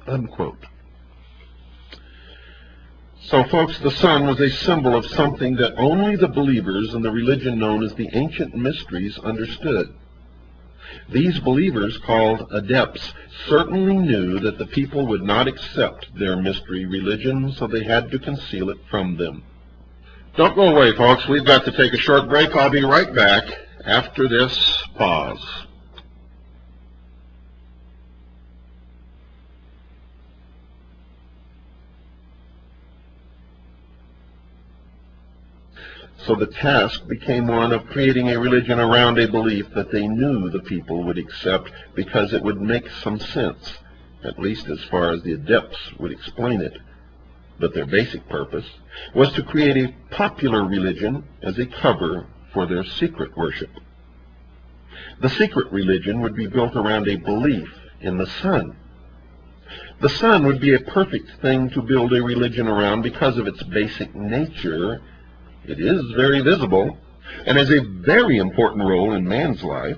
unquote. So, folks, the sun was a symbol of something that only the believers in the religion known as the ancient mysteries understood. These believers, called adepts, certainly knew that the people would not accept their mystery religion, so they had to conceal it from them. Don't go away, folks. We've got to take a short break. I'll be right back after this pause. So the task became one of creating a religion around a belief that they knew the people would accept because it would make some sense, at least as far as the adepts would explain it. But their basic purpose was to create a popular religion as a cover for their secret worship. The secret religion would be built around a belief in the sun. The sun would be a perfect thing to build a religion around because of its basic nature. It is very visible and has a very important role in man's life.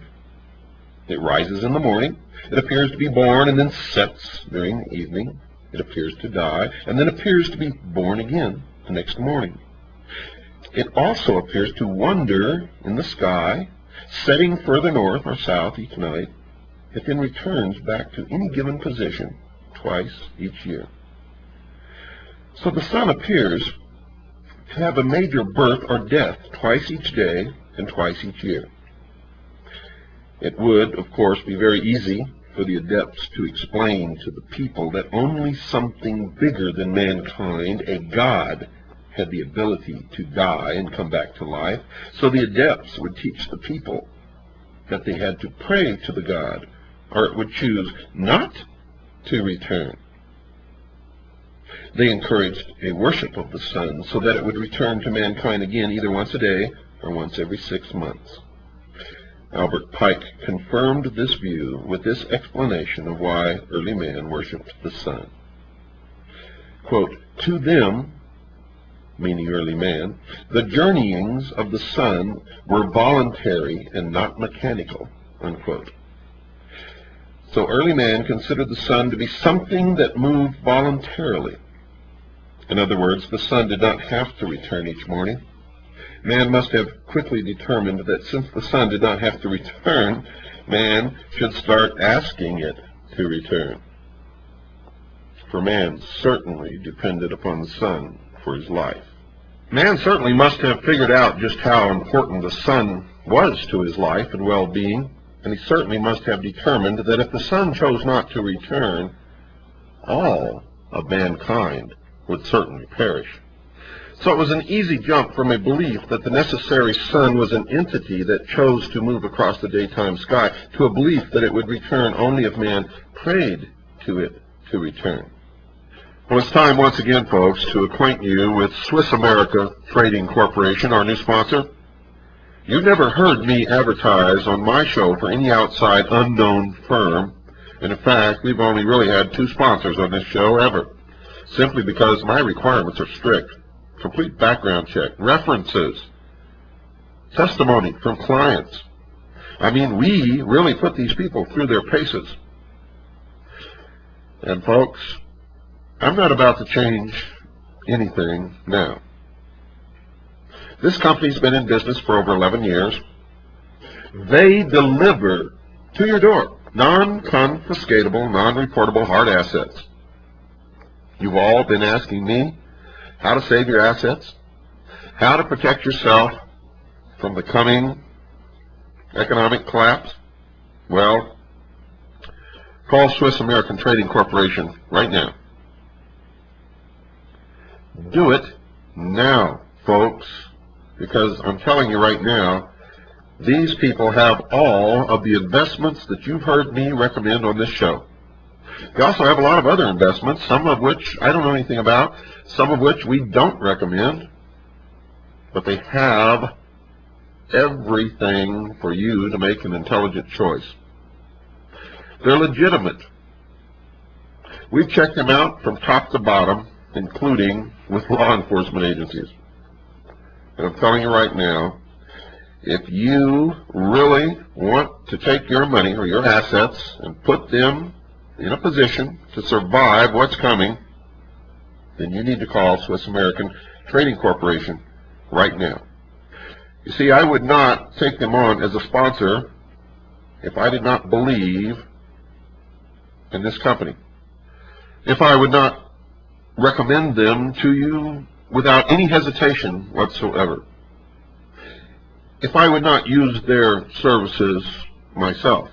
It rises in the morning, it appears to be born and then sets during the evening. It appears to die and then appears to be born again the next morning. It also appears to wander in the sky, setting further north or south each night. It then returns back to any given position twice each year. So the sun appears to have a major birth or death twice each day and twice each year. It would, of course, be very easy for the adepts to explain to the people that only something bigger than mankind, a god, had the ability to die and come back to life. So the adepts would teach the people that they had to pray to the god, or it would choose not to return. They encouraged a worship of the sun so that it would return to mankind again either once a day or once every 6 months. Albert Pike confirmed this view with this explanation of why early man worshipped the sun. Quote, "To them," meaning early man, "the journeyings of the sun were voluntary and not mechanical," unquote. So early man considered the sun to be something that moved voluntarily. In other words, the sun did not have to return each morning. Man must have quickly determined that since the sun did not have to return, man should start asking it to return. For man certainly depended upon the sun for his life. Man certainly must have figured out just how important the sun was to his life and well-being, and he certainly must have determined that if the sun chose not to return, all of mankind would certainly perish. So it was an easy jump from a belief that the necessary sun was an entity that chose to move across the daytime sky to a belief that it would return only if man prayed to it to return. Well, it's time once again, folks, to acquaint you with Swiss America Trading Corporation, our new sponsor. You've never heard me advertise on my show for any outside unknown firm. And in fact, we've only really had 2 sponsors on this show ever, simply because my requirements are strict. Complete background check, references, testimony from clients. I mean, we really put these people through their paces. And folks, I'm not about to change anything now. This company's been in business for over 11 years. They deliver to your door non-confiscatable, non-reportable hard assets. You've all been asking me how to save your assets, how to protect yourself from the coming economic collapse. Well, call Swiss American Trading Corporation right now. Do it now, folks, because I'm telling you right now, these people have all of the investments that you've heard me recommend on this show. They also have a lot of other investments, some of which I don't know anything about, some of which we don't recommend, but they have everything for you to make an intelligent choice. They're legitimate. We've checked them out from top to bottom, including with law enforcement agencies. And I'm telling you right now, if you really want to take your money or your assets and put them in a position to survive what's coming, then you need to call Swiss American Trading Corporation right now. You see, I would not take them on as a sponsor if I did not believe in this company. If I would not recommend them to you without any hesitation whatsoever. If I would not use their services myself.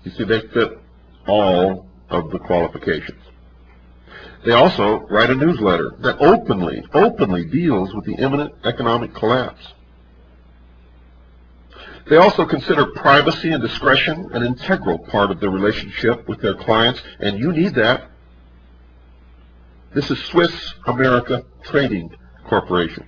You see, they fit all of the qualifications. They also write a newsletter that openly deals with the imminent economic collapse. They also consider privacy and discretion an integral part of their relationship with their clients, and you need that. This is Swiss America Trading Corporation.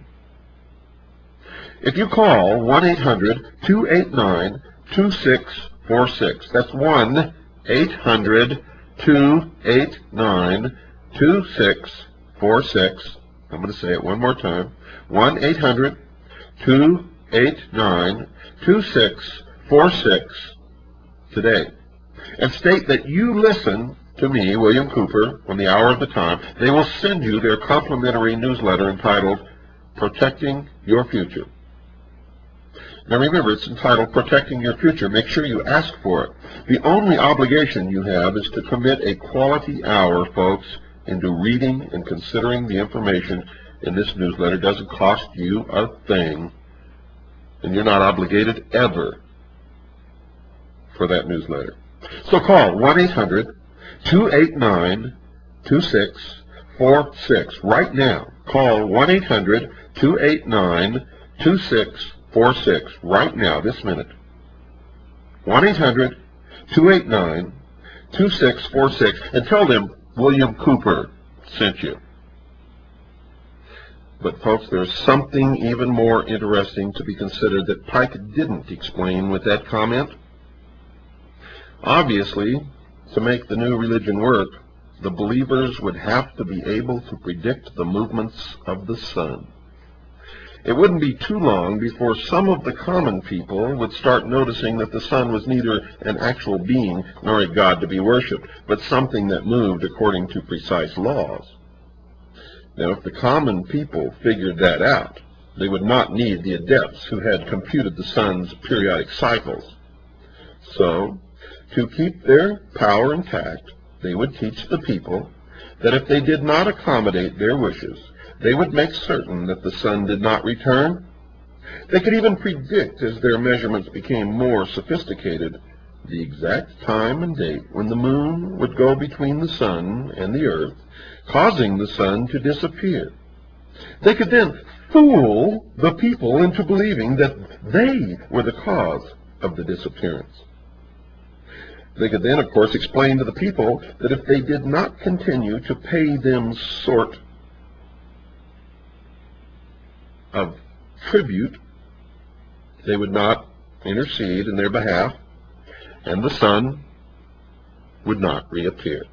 If you call 1-800-289-2646, that's 1-800-289-2646. I'm going to say it one more time. 1-800-289-2646 today. And state that you listen to me, William Cooper, on the hour of the time. They will send you their complimentary newsletter entitled Protecting Your Future. Now remember, it's entitled Protecting Your Future. Make sure you ask for it. The only obligation you have is to commit a quality hour, folks, into reading and considering the information in this newsletter. It doesn't cost you a thing, and you're not obligated ever for that newsletter. So call 1-800-289-2646 right now. Call 1-800-289-2646 right now, this minute. 1-800-289-2646, and tell them William Cooper sent you. But folks, there's something even more interesting to be considered that Pike didn't explain with that comment. Obviously, to make the new religion work, the believers would have to be able to predict the movements of the sun. It wouldn't be too long before some of the common people would start noticing that the sun was neither an actual being nor a god to be worshipped, but something that moved according to precise laws. Now, if the common people figured that out, they would not need the adepts who had computed the sun's periodic cycles. So, to keep their power intact, they would teach the people that if they did not accommodate their wishes, they would make certain that the sun did not return. They could even predict, as their measurements became more sophisticated, the exact time and date when the moon would go between the sun and the earth, causing the sun to disappear. They could then fool the people into believing that they were the cause of the disappearance. They could then, of course, explain to the people that if they did not continue to pay them sort of tribute, they would not intercede in their behalf, and the sun would not reappear.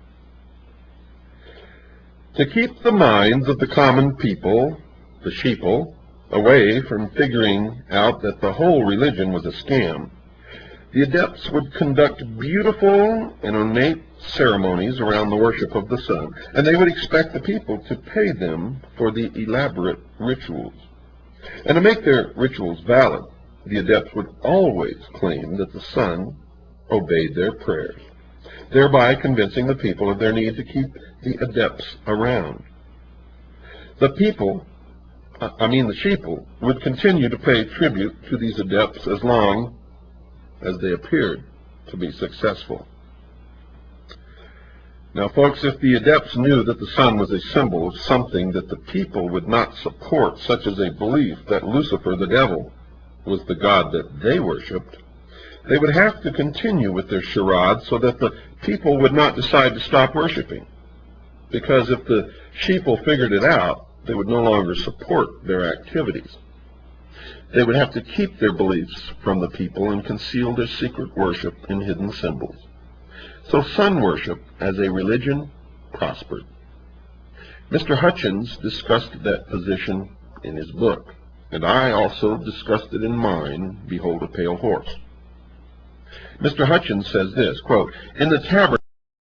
To keep the minds of the common people, the sheeple, away from figuring out that the whole religion was a scam, the adepts would conduct beautiful and ornate ceremonies around the worship of the sun, and they would expect the people to pay them for the elaborate rituals. And to make their rituals valid, the adepts would always claim that the sun obeyed their prayers, thereby convincing the people of their need to keep the adepts around. The sheeple, would continue to pay tribute to these adepts as long as they appeared to be successful. Now, folks, if the adepts knew that the sun was a symbol of something that the people would not support, such as a belief that Lucifer, the devil, was the god that they worshipped, they would have to continue with their charade so that the people would not decide to stop worshiping. Because if the sheeple figured it out, they would no longer support their activities. They would have to keep their beliefs from the people and conceal their secret worship in hidden symbols. So sun worship as a religion prospered. Mr. Hutchins discussed that position in his book, and I also discussed it in mine, Behold a Pale Horse. Mr. Hutchins says this, quote, "In the tabernacle